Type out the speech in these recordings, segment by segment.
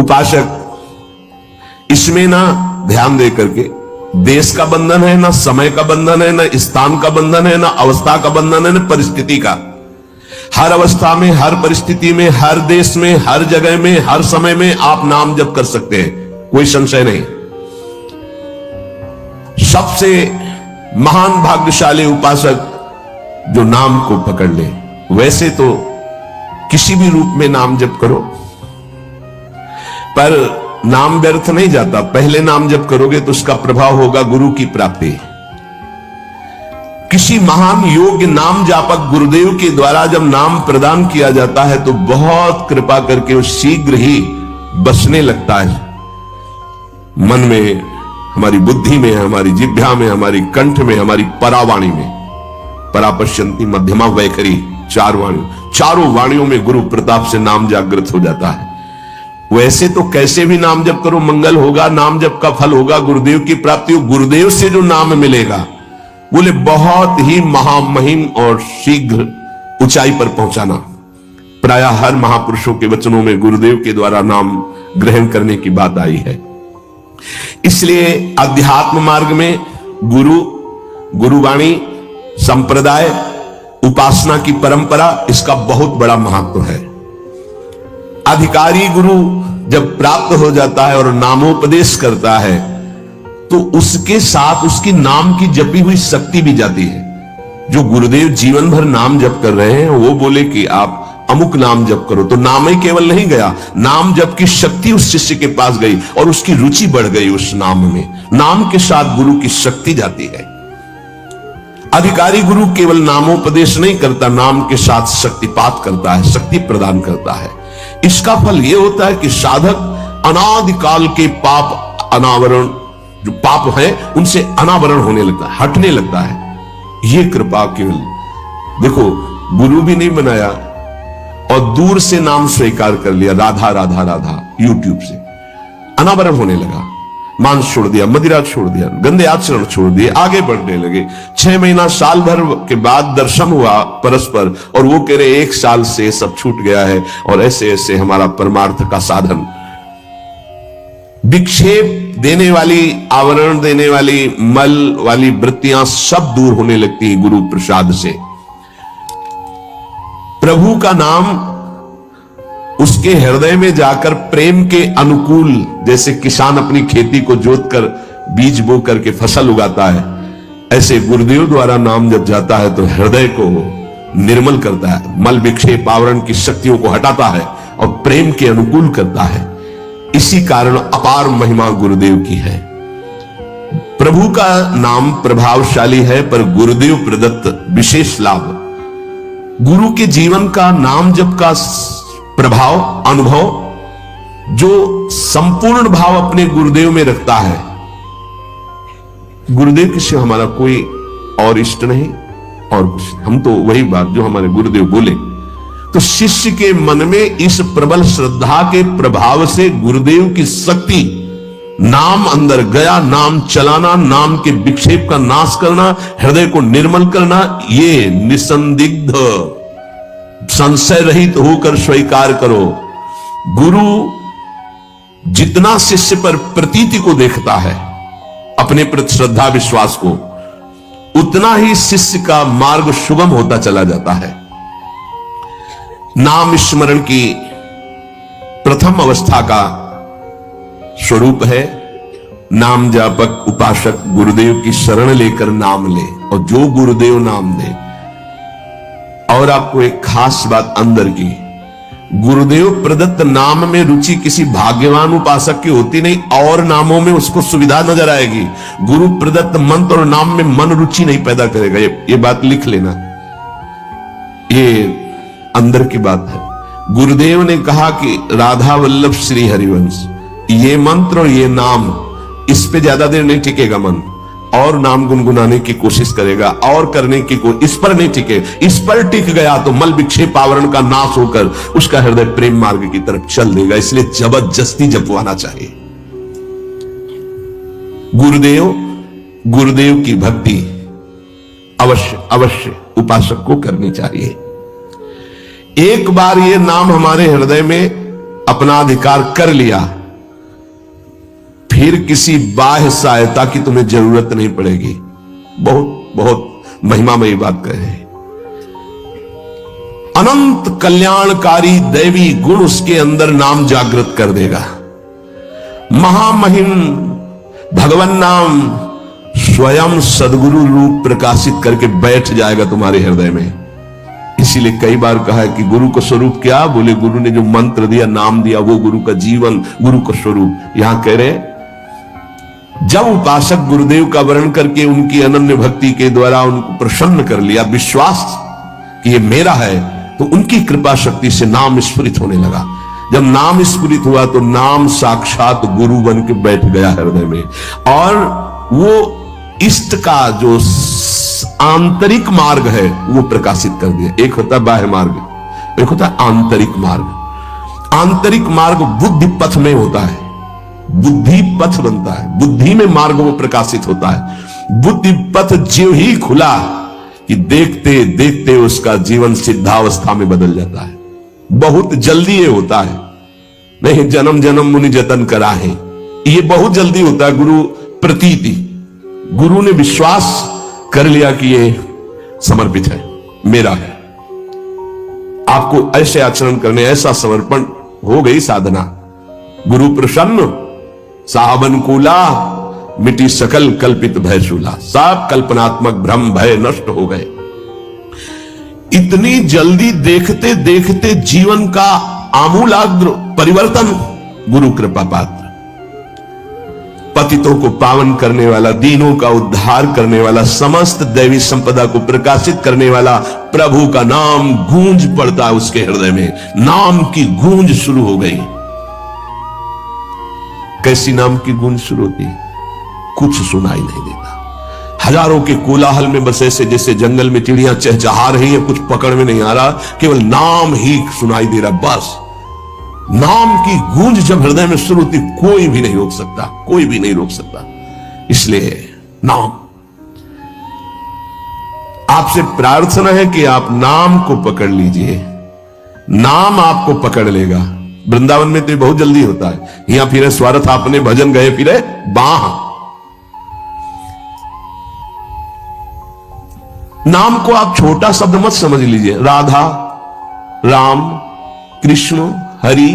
उपासक इसमें ना ध्यान दे करके, देश का बंधन है, ना समय का बंधन है, ना स्थान का बंधन है, ना अवस्था का बंधन है, ना परिस्थिति का। हर अवस्था में, हर परिस्थिति में, हर देश में, हर जगह में, हर समय में आप नाम जप कर सकते हैं, कोई संशय नहीं। सबसे महान भाग्यशाली उपासक जो नाम को पकड़ ले। वैसे तो किसी भी रूप में नाम जप करो, पर नाम व्यर्थ नहीं जाता। पहले नाम जप करोगे तो उसका प्रभाव होगा गुरु की प्राप्ति। किसी महान योग्य नाम जापक गुरुदेव के द्वारा जब नाम प्रदान किया जाता है तो बहुत कृपा करके वो शीघ्र ही बसने लगता है मन में, हमारी बुद्धि में, हमारी जिह्वा में, हमारी कंठ में, हमारी परावाणी में। परापश्यंती मध्यमा वैखरी, चारों वाणियों में गुरु प्रताप से नाम जागृत हो जाता है। वैसे तो कैसे भी नाम जप करो मंगल होगा, नाम जप का फल होगा, गुरुदेव की प्राप्ति हो। गुरुदेव से जो नाम मिलेगा बोले बहुत ही महामहिम और शीघ्र ऊंचाई पर पहुंचाना। प्रायः हर महापुरुषों के वचनों में गुरुदेव के द्वारा नाम ग्रहण करने की बात आई है। इसलिए अध्यात्म मार्ग में गुरुवाणी, संप्रदाय, उपासना की परंपरा, इसका बहुत बड़ा महत्व है। अधिकारी गुरु जब प्राप्त हो जाता है और नामोपदेश करता है तो उसके साथ उसकी नाम की जपी हुई शक्ति भी जाती है। जो गुरुदेव जीवन भर नाम जप कर रहे हैं वो बोले कि आप अमुक नाम जप करो, तो नाम ही केवल नहीं गया, नाम जप की शक्ति उस शिष्य के पास गई और उसकी रुचि बढ़ गई उस नाम में। नाम के साथ गुरु की शक्ति जाती है। अधिकारी गुरु केवल नामोपदेश नहीं करता, नाम के साथ शक्तिपात करता है, शक्ति प्रदान करता है। इसका फल यह होता है कि साधक अनादिकाल के पाप अनावरण, जो पाप है उनसे अनावरण होने लगता है, हटने लगता है। यह कृपा केवल देखो, गुरु भी नहीं बनाया और दूर से नाम स्वीकार कर लिया, राधा राधा राधा, यूट्यूब से अनावरण होने लगा। मांस छोड़ दिया, मदिरा छोड़ दिया, गंदे आचरण छोड़ दिए, आगे बढ़ने लगे। 6 महीना साल भर के बाद दर्शन हुआ परस्पर और वो कह रहे 1 साल से सब छूट गया है और ऐसे ऐसे हमारा परमार्थ का साधन। विक्षेप देने वाली, आवरण देने वाली, मल वाली वृत्तियां सब दूर होने लगती हैं गुरु प्रसाद से। प्रभु का नाम उसके हृदय में जाकर प्रेम के अनुकूल, जैसे किसान अपनी खेती को जोतकर बीज बो करके फसल उगाता है, ऐसे गुरुदेव द्वारा नाम जब जाता है तो हृदय को निर्मल करता है, मल विक्षेप आवरण की शक्तियों को हटाता है और प्रेम के अनुकूल करता है। इसी कारण अपार महिमा गुरुदेव की है। प्रभु का नाम प्रभावशाली है पर गुरुदेव प्रदत्त विशेष लाभ। गुरु के जीवन का नाम जप का प्रभाव, अनुभव, जो संपूर्ण भाव अपने गुरुदेव में रखता है। गुरुदेव के सिवा हमारा कोई और इष्ट नहीं, और हम तो वही बात जो हमारे गुरुदेव बोले। तो शिष्य के मन में इस प्रबल श्रद्धा के प्रभाव से गुरुदेव की शक्ति, नाम अंदर गया, नाम चलाना, नाम के विक्षेप का नाश करना, हृदय को निर्मल करना, ये निसंदिग्ध संशय रहित होकर स्वीकार करो। गुरु जितना शिष्य पर प्रतीति को देखता है, अपने प्रति श्रद्धा विश्वास को, उतना ही शिष्य का मार्ग सुगम होता चला जाता है। नाम स्मरण की प्रथम अवस्था का स्वरूप है नाम जापक उपासक गुरुदेव की शरण लेकर नाम ले, और जो गुरुदेव नाम दे। और आपको एक खास बात अंदर की, गुरुदेव प्रदत्त नाम में रुचि किसी भाग्यवान उपासक की होती नहीं, और नामों में उसको सुविधा नजर आएगी। गुरु प्रदत्त मंत्र और नाम में मन रुचि नहीं पैदा करेगा। ये बात लिख लेना, ये अंदर की बात है। गुरुदेव ने कहा कि राधा वल्लभ श्री हरिवंश, ये मंत्र और ये नाम, इस पे ज्यादा देर नहीं टिकेगा मन, और नाम गुनगुनाने की कोशिश करेगा और करने की इस पर नहीं टिके। इस पर टिक गया तो मल विक्षेप आवरण का नाश होकर उसका हृदय प्रेम मार्ग की तरफ चल देगा। इसलिए जबरदस्ती जपवाना चाहिए। गुरुदेव की भक्ति अवश्य उपासक को करनी चाहिए। एक बार ये नाम हमारे हृदय में अपना अधिकार कर लिया, फिर किसी बाह्य सहायता की तुम्हें जरूरत नहीं पड़ेगी। बहुत बहुत महिमामयी बात कह रहे हैं। अनंत कल्याणकारी दैवी गुण उसके अंदर नाम जागृत कर देगा। महामहिम भगवान नाम स्वयं सदगुरु रूप प्रकाशित करके बैठ जाएगा तुम्हारे हृदय में। इसीलिए कई बार कहा है कि गुरु का स्वरूप क्या? बोले गुरु ने जो मंत्र दिया, नाम दिया, वो गुरु का जीवन, गुरु का स्वरूप। यहां कह रहे जब उपासक गुरुदेव का वर्ण करके उनकी अनन्य भक्ति के द्वारा उनको प्रसन्न कर लिया, विश्वास कि ये मेरा है, तो उनकी कृपा शक्ति से नाम स्फुरित होने लगा। जब नाम स्फुरित हुआ तो नाम साक्षात गुरु बन के बैठ गया हृदय में, और वो इष्ट का जो आंतरिक मार्ग है वो प्रकाशित कर दिया। एक होता है बाह्य मार्ग, एक होता है आंतरिक मार्ग। आंतरिक मार्ग बुद्धि पथ में होता है, बुद्धि पथ बनता है, बुद्धि में मार्ग वो प्रकाशित होता है। बुद्धि पथ ज्यों ही खुला कि देखते देखते उसका जीवन सिद्धावस्था में बदल जाता है। बहुत जल्दी ये होता है, नहीं जन्म जन्म मुनि जतन करा है, ये बहुत जल्दी होता है। गुरु प्रतीति, गुरु ने विश्वास कर लिया कि ये समर्पित है, मेरा है। आपको ऐसे आचरण करने, ऐसा समर्पण हो गई साधना। गुरु प्रसन्न, साहब अनुकूला, मिटी सकल कल्पित भय शूला। सब कल्पनात्मक भ्रम भय नष्ट हो गए। इतनी जल्दी देखते देखते जीवन का आमूलाग्र परिवर्तन। गुरु कृपा पात्र, पतितों को पावन करने वाला, दीनों का उद्धार करने वाला, समस्त दैवी संपदा को प्रकाशित करने वाला प्रभु का नाम गूंज पड़ता है उसके हृदय में। नाम की गूंज शुरू हो गई। कैसी नाम की गूंज शुरू होती? कुछ सुनाई नहीं देता। हजारों के कोलाहल में बस ऐसे जैसे जंगल में चिड़ियां चहचहा रही हैं, कुछ पकड़ में नहीं आ रहा, केवल नाम ही सुनाई दे रहा। बस नाम की गूंज जब हृदय में शुरू होती, कोई भी नहीं रोक सकता, कोई भी नहीं रोक सकता। इसलिए नाम, आपसे प्रार्थना है कि आप नाम को पकड़ लीजिए, नाम आपको पकड़ लेगा। वृंदावन में तो बहुत जल्दी होता है, यहां फिरे स्वार्थ आपने भजन गए फिरे बाह। नाम को आप छोटा शब्द मत समझ लीजिए। राधा, राम, कृष्ण, हरि,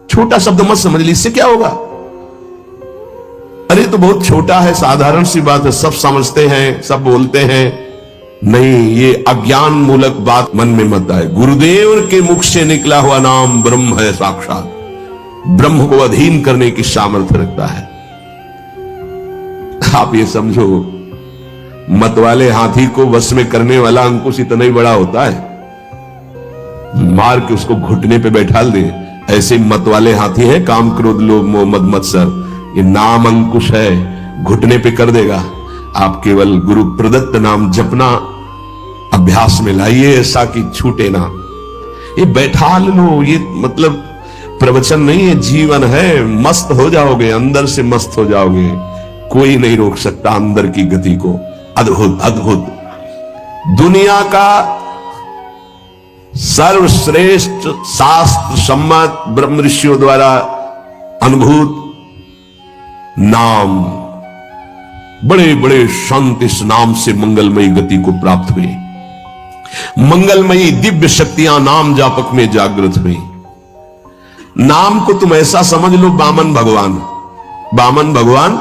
छोटा शब्द मत समझ लीजिए। इससे क्या होगा? अरे तो बहुत छोटा है, साधारण सी बात है, सब समझते हैं, सब बोलते हैं। नहीं, ये अज्ञान मूलक बात मन में मत आए। गुरुदेव के मुख से निकला हुआ नाम ब्रह्म है साक्षात, ब्रह्म को अधीन करने की सामर्थ्य रखता है। आप ये समझो, मत वाले हाथी को वश में करने वाला अंकुश इतना ही बड़ा होता है, मार के उसको घुटने पे बैठा दे। ऐसे मत वाले हाथी है, काम क्रोध लोभ मोह मद मत्सर, ये नाम अंकुश है, घुटने पे कर देगा। आप केवल गुरु प्रदत्त नाम जपना अभ्यास में लाइए, ऐसा कि छूटे ना। ये बैठा लो, ये मतलब प्रवचन नहीं है, जीवन है। मस्त हो जाओगे, अंदर से मस्त हो जाओगे, कोई नहीं रोक सकता अंदर की गति को। अद्भुत अद्भुत, दुनिया का सर्वश्रेष्ठ शास्त्र सम्मत ब्रह्म ऋषियों द्वारा अनुभूत नाम, बड़े बड़े संत इस नाम से मंगलमयी गति को प्राप्त हुए। मंगलमयी दिव्य शक्तियां नाम जापक में जागृत हुई। नाम को तुम ऐसा समझ लो, वामन भगवान, वामन भगवान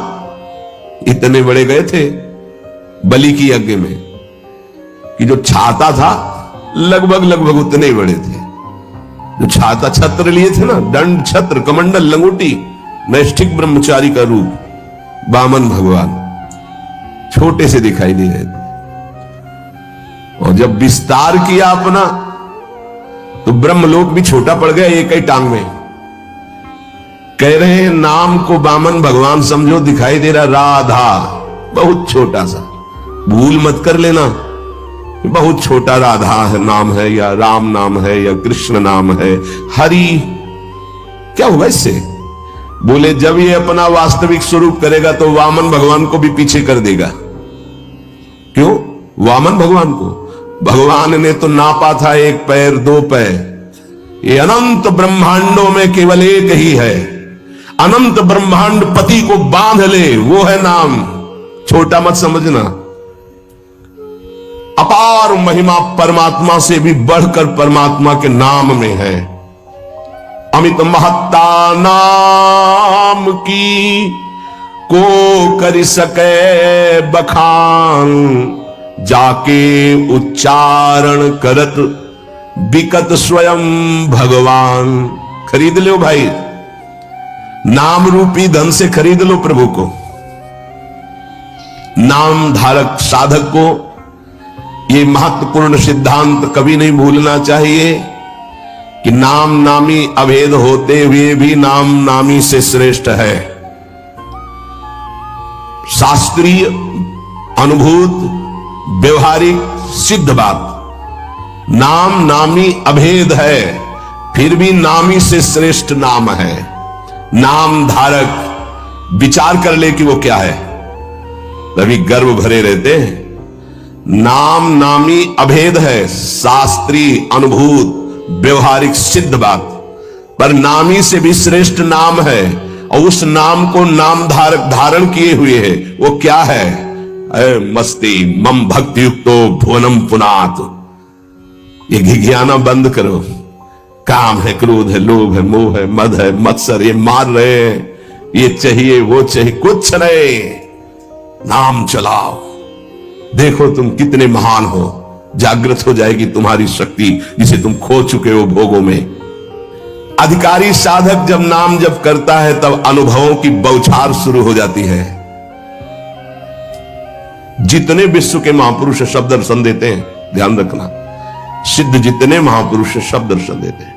इतने बड़े गए थे बलि की यज्ञ में कि जो छाता था लगभग लगभग उतने ही बड़े थे। जो छाता छत्र लिए थे ना, दंड छत्र कमंडल लंगोटी, नैष्ठिक ब्रह्मचारी का रूप, वामन भगवान छोटे से दिखाई दे रहे थे। और जब विस्तार किया अपना तो ब्रह्मलोक भी छोटा पड़ गया एक ही टांग में। कह रहे हैं नाम को वामन भगवान समझो, दिखाई दे रहा राधा, बहुत छोटा सा, भूल मत कर लेना, बहुत छोटा राधा है नाम है, या राम नाम है, या कृष्ण नाम है, हरि क्या हुआ इससे? बोले जब ये अपना वास्तविक स्वरूप करेगा तो वामन भगवान को भी पीछे कर देगा। क्यों? वामन भगवान को भगवान ने तो नापा था, एक पैर दो पैर, ये अनंत ब्रह्मांडों में केवल एक ही है। अनंत ब्रह्मांड पति को बांध ले, वो है नाम। छोटा मत समझना। अपार महिमा परमात्मा से भी बढ़कर परमात्मा के नाम में है। अमित महत्ता नाम की को कर सके बखान, जाके उच्चारण करत बिकत स्वयं भगवान। खरीद लो भाई, नाम रूपी धन से खरीद लो प्रभु को। नाम धारक साधक को ये महत्वपूर्ण सिद्धांत कभी नहीं भूलना चाहिए कि नाम नामी अभेद होते हुए भी नाम नामी से श्रेष्ठ है। शास्त्रीय, अनुभूत, व्यवहारिक सिद्ध बात, नाम नामी अभेद है, फिर भी नामी से श्रेष्ठ नाम है। नाम धारक विचार कर ले कि वो क्या है, तभी गर्व भरे रहते हैं। नाम नामी अभेद है, शास्त्रीय, अनुभूत, व्यवहारिक सिद्ध बात, पर नामी से भी श्रेष्ठ नाम है। और उस नाम को नाम धारक धारण किए हुए है, वो क्या है? मस्ती मम भक्ति युक्तो भुवनम पुनात। ये घिघियाना बंद करो। काम है, क्रोध है, लोभ है, मोह है, मद है, मत्सर, ये मार रहे हैं, ये चाहिए वो चाहिए, कुछ नहीं। नाम चलाओ, देखो तुम कितने महान हो। जागृत हो जाएगी तुम्हारी शक्ति जिसे तुम खो चुके हो भोगों में। अधिकारी साधक जब नाम जप करता है तब अनुभवों की बौछार शुरू हो जाती है। जितने विश्व के महापुरुष शब्द दर्शन देते हैं, ध्यान रखना, सिद्ध जितने महापुरुष शब्द दर्शन देते हैं,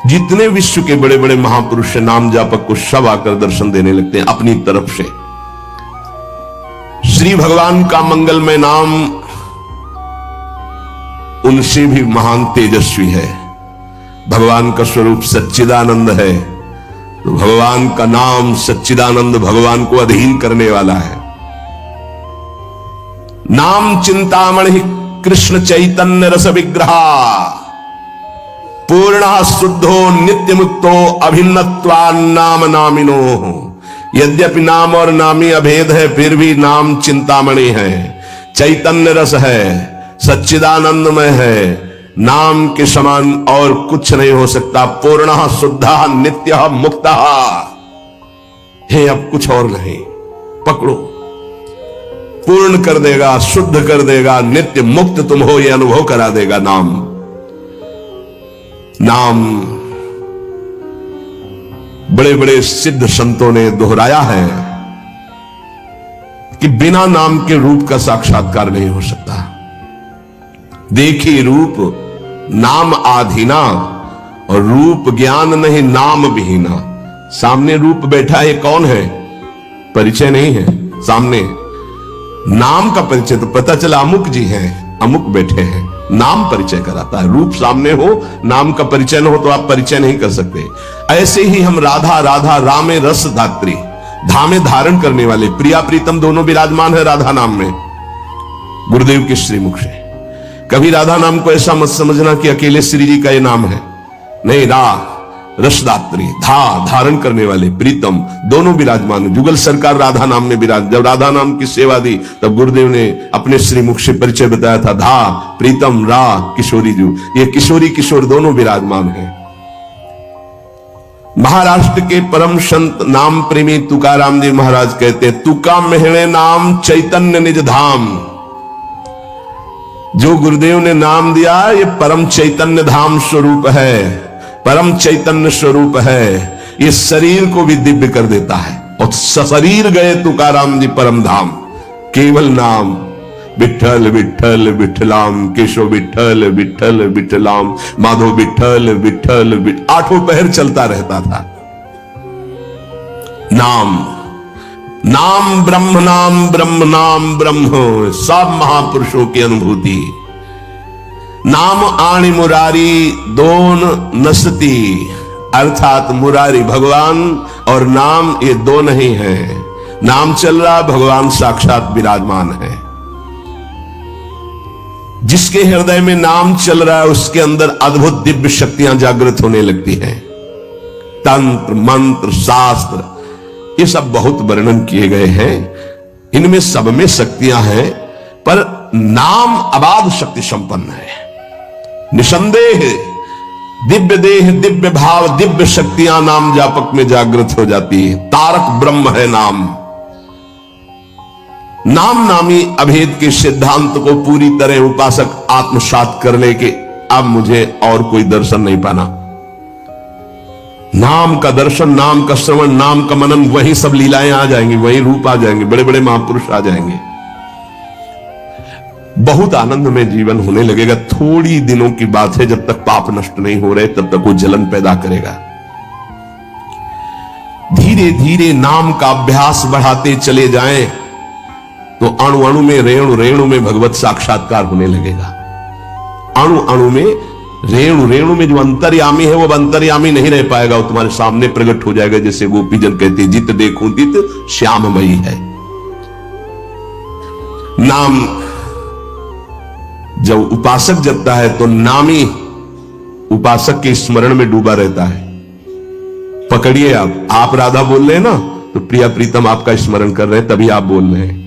जितने विश्व के बड़े बड़े महापुरुष नाम जापक को सब आकर दर्शन देने लगते हैं अपनी तरफ से। श्री भगवान का मंगलमय नाम उनसे भी महान तेजस्वी है। भगवान का स्वरूप सच्चिदानंद है, तो भगवान का नाम सच्चिदानंद भगवान को अधीन करने वाला है। नाम चिंतामणि कृष्ण चैतन्य रस विग्रहा, पूर्ण शुद्धो नित्य मुक्तो अभिन्नत्वा नाम नामिनो। यद्यपि नाम और नामी अभेद है, फिर भी नाम चिंतामणि है, चैतन्य रस है, सच्चिदानंदमय है। नाम के समान और कुछ नहीं हो सकता। पूर्ण शुद्ध नित्य मुक्त है, अब कुछ और नहीं। पकड़ो, पूर्ण कर देगा, शुद्ध कर देगा, नित्य मुक्त तुम हो यह अनुभव करा देगा नाम। नाम बड़े बड़े सिद्ध संतों ने दोहराया है कि बिना नाम के रूप का साक्षात्कार नहीं हो सकता। देखी रूप नाम आधीना, और रूप ज्ञान नहीं नाम विहीना। सामने रूप बैठा है, कौन है? परिचय नहीं है सामने। नाम का परिचय तो पता चला अमुक जी हैं, अमुक बैठे हैं। नाम परिचय कराता है। रूप सामने हो, नाम का परिचय न हो तो आप परिचय नहीं कर सकते। ऐसे ही हम राधा राधा रामे रस धात्री, धामे धारण करने वाले, प्रिया प्रीतम दोनों विराजमान है राधा नाम में, गुरुदेव के श्रीमुख से। कभी राधा नाम को ऐसा मत समझना कि अकेले श्री जी का ये नाम है, नहीं। रसदात्री, धारण करने वाले, प्रीतम दोनों विराजमान है। जुगल सरकार राधा नाम में विराज। जब राधा नाम की सेवा दी तब गुरुदेव ने अपने श्रीमुख से परिचय बताया था, प्रीतम किशोरी जी। ये किशोरी किशोर दोनों विराजमान है। महाराष्ट्र के परम संत नाम प्रेमी तुकाराम जी महाराज कहते हैं, तुका मेहणे नाम चैतन्य निज धाम। जो गुरुदेव ने नाम दिया ये परम चैतन्य धाम स्वरूप है, परम चैतन्य स्वरूप है। ये शरीर को भी दिव्य कर देता है। और सशरीर गए तुकाराम जी परम धाम। केवल नाम, विठल विठल विठलाम, केशव विठल विठल विठलाम, माधव विठल विठल। आठों पहर चलता रहता था नाम। नाम ब्रह्म, नाम ब्रह्म, नाम ब्रह्म, सब महापुरुषों की अनुभूति। नाम आणी मुरारी दोन नसती, अर्थात मुरारी भगवान और नाम ये दो नहीं है। नाम चल रहा, भगवान साक्षात विराजमान है। जिसके हृदय में नाम चल रहा है उसके अंदर अद्भुत दिव्य शक्तियां जागृत होने लगती हैं। तंत्र मंत्र शास्त्र ये सब बहुत वर्णन किए गए हैं, इनमें सब में शक्तियां हैं, पर नाम अबाध शक्ति संपन्न है। निसंदेह दिव्य देह दिव्य भाव दिव्य शक्तियां नाम जापक में जागृत हो जाती है। तारक ब्रह्म है नाम। नाम नामी अभेद के सिद्धांत को पूरी तरह उपासक आत्मसात कर ले के अब मुझे और कोई दर्शन नहीं पाना। नाम का दर्शन, नाम का श्रवण, नाम का मनन, वही सब लीलाएं आ जाएंगी, वही रूप आ जाएंगे, बड़े बड़े महापुरुष आ जाएंगे। बहुत आनंद में जीवन होने लगेगा। थोड़ी दिनों की बात है, जब तक पाप नष्ट नहीं हो रहे तब तक वो जलन पैदा करेगा। धीरे धीरे नाम का अभ्यास बढ़ाते चले जाएं तो अणु अणु में रेणु रेणु में भगवत साक्षात्कार होने लगेगा। अणु अणु में रेणु रेणु में जो अंतर्यामी है वो अंतर्यामी नहीं रह पाएगा, वो तुम्हारे सामने प्रकट हो जाएगा। जैसे गोपीजन कहते हैं, जित देखूं तित श्याममयी है। नाम जब उपासक जपता है तो नामी उपासक के स्मरण में डूबा रहता है। पकड़िए, आप राधा बोल रहे हैं ना, तो प्रिया प्रीतम आपका स्मरण कर रहे हैं, तभी आप बोल रहे हैं।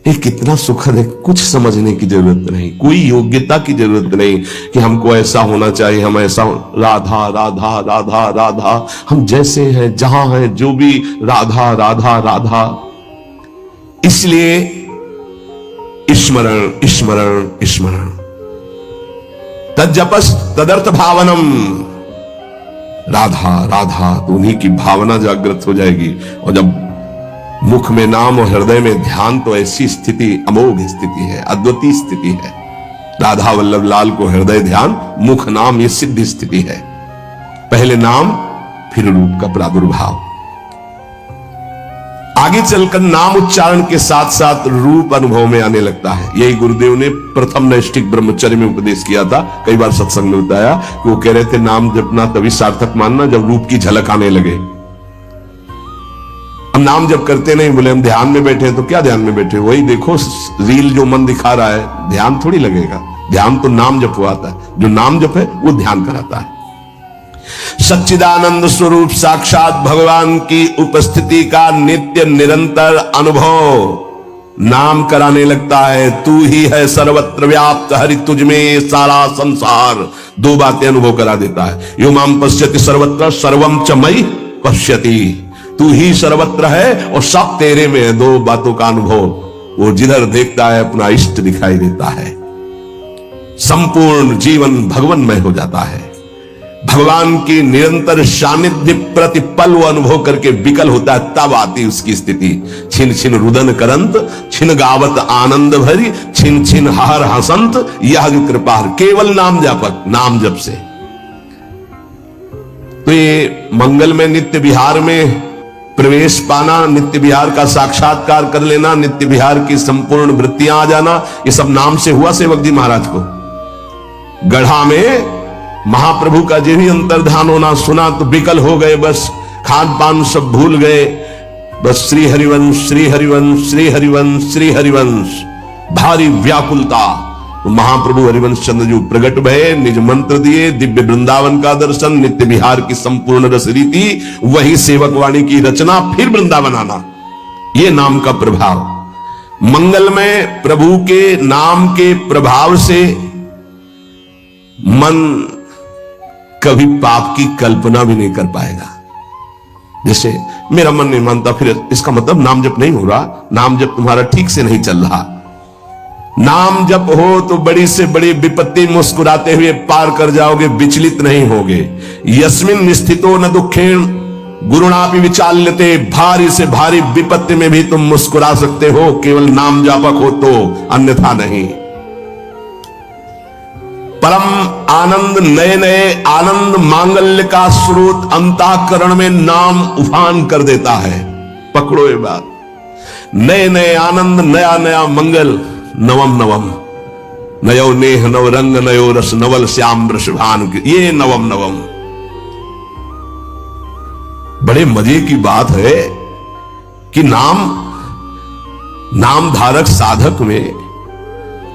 ये कितना सुखद है। कुछ समझने की जरूरत नहीं, कोई योग्यता की जरूरत नहीं कि हमको ऐसा होना चाहिए, हम ऐसा। राधा राधा राधा राधा, हम जैसे हैं जहां हैं जो भी राधा राधा राधा। इसलिए स्मरण स्मरण स्मरण, तज्जपस तदर्थ भावनम। राधा राधा तो उन्हीं की भावना जागृत हो जाएगी। और जब मुख में नाम और हृदय में ध्यान, तो ऐसी स्थिति अमोघ स्थिति है, अद्वितीय स्थिति है। राधा वल्लभ लाल को हृदय ध्यान मुख नाम, ये सिद्ध स्थिति है। पहले नाम फिर रूप का प्रादुर्भाव। आगे चलकर नाम उच्चारण के साथ साथ रूप अनुभव में आने लगता है। यही गुरुदेव ने प्रथम नैष्ठिक ब्रह्मचर्य में उपदेश किया था। कई बार सत्संग में बताया कि वो कह रहे थे नाम जपना तभी सार्थक मानना जब रूप की झलक आने लगे। हम नाम जप करते नहीं, बोले हम ध्यान में बैठे हैं, तो क्या ध्यान में बैठे? वही देखो रील जो मन दिखा रहा है, ध्यान थोड़ी लगेगा। ध्यान तो नाम जप आता है, जो नाम जप है वो ध्यान कराता है। सच्चिदानंद स्वरूप साक्षात भगवान की उपस्थिति का नित्य निरंतर अनुभव नाम कराने लगता है। तू ही है सर्वत्र व्याप्त, हरि तुझ में सारा संसार। दो बातें अनुभव करा देता है। यो माम पश्यति सर्वत्र सर्वम च मयि पश्यति। तू ही सर्वत्र है और सब तेरे में है। दो बातों का अनुभव। वो जिधर देखता है अपना इष्ट दिखाई देता है। संपूर्ण जीवन भगवानमय हो जाता है। भगवान की निरंतर सानिध्य प्रतिपल वो अनुभव करके विकल होता है, तब आती उसकी स्थिति। छिन छिन रुदन करंत, छिन गावत आनंद भरी, छिन छिन हर हसंत, यह जो कृपा केवल नाम जापक, नाम जप से। तो ये मंगल में नित्य विहार में प्रवेश पाना, नित्य विहार का साक्षात्कार कर लेना, नित्य विहार की संपूर्ण वृत्तियां आ जाना, ये सब नाम से हुआ सेवक जी महाराज को। गढ़ा में महाप्रभु का जो भी अंतर्ध्यान होना सुना तो विकल हो गए, बस खान पान सब भूल गए। बस श्री हरिवंश श्री हरिवंश श्री हरिवंश श्री हरिवंश, भारी व्याकुलता। तो महाप्रभु हरिवंश चंद्र जी प्रकट भये, निज मंत्र दिए, दिव्य वृंदावन का दर्शन, नित्य विहार की संपूर्ण रस रीति, वही सेवक वाणी की रचना, फिर वृंदावन आना। ये नाम का प्रभाव। मंगल में प्रभु के नाम के प्रभाव से मन कभी पाप की कल्पना भी नहीं कर पाएगा। जैसे मेरा मन नहीं मानता, फिर इसका मतलब नाम जप नहीं हो रहा, नाम जप तुम्हारा ठीक से नहीं चल रहा। नाम जप हो तो बड़ी से बड़ी विपत्ति मुस्कुराते हुए पार कर जाओगे, विचलित नहीं होगे। यस्मिन स्थितो न दुखेण गुरुणापि विचाल्यते, भारी से भारी विपत्ति में भी तुम मुस्कुरा सकते हो, केवल नाम जापक हो तो, अन्यथा नहीं। परम आनंद, नए नए आनंद मांगल्य का स्रोत अंतःकरण में नाम उफान कर देता है। पकड़ो ये बात, नए नए आनंद, नया नया मंगल, नवम नवम, नयो नेह नव रंग, नयो रस नवल श्याम वृषभान, ये नवम नवम। बड़े मजे की बात है कि नाम धारक साधक में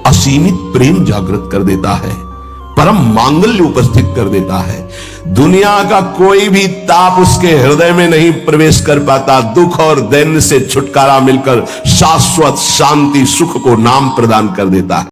असीमित प्रेम जागृत कर देता है, परम मांगल्य उपस्थित कर देता है। दुनिया का कोई भी ताप उसके हृदय में नहीं प्रवेश कर पाता। दुख और दैन्य से छुटकारा मिलकर शाश्वत शांति सुख को नाम प्रदान कर देता है।